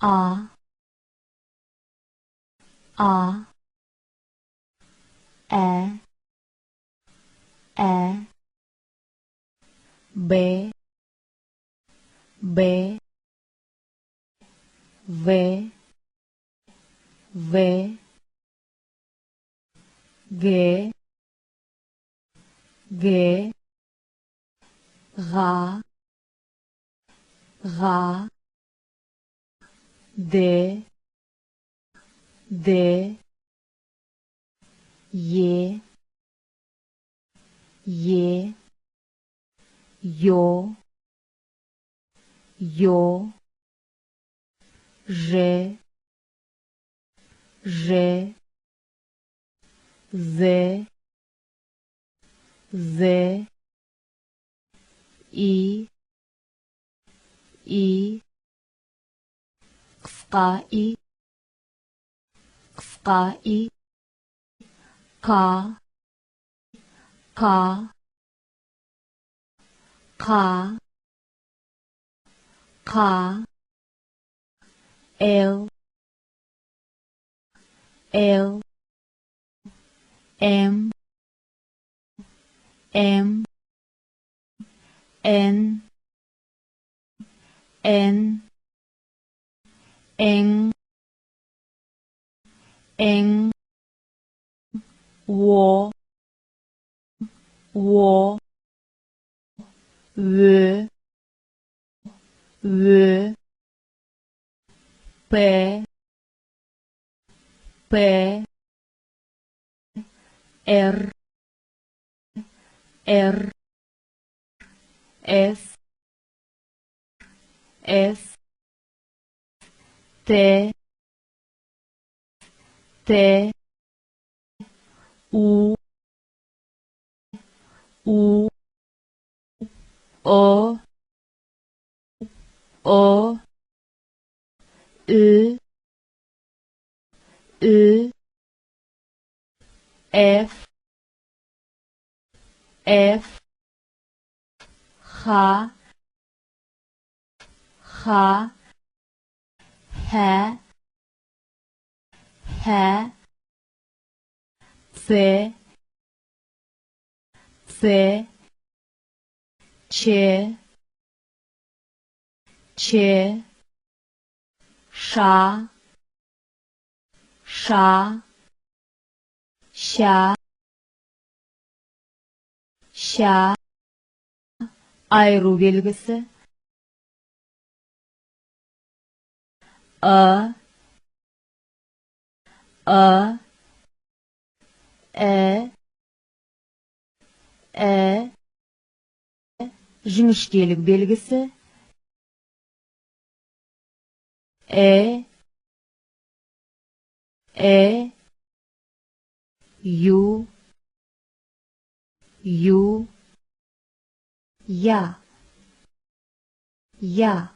A E B V G D Y Yo Ž Z I Кыска и К Л М Н О В П Р С Т У О Ü F Х Х Ц Ч Ша Ща айыру белгісі Ә жіңішкелік белгісі Ю Я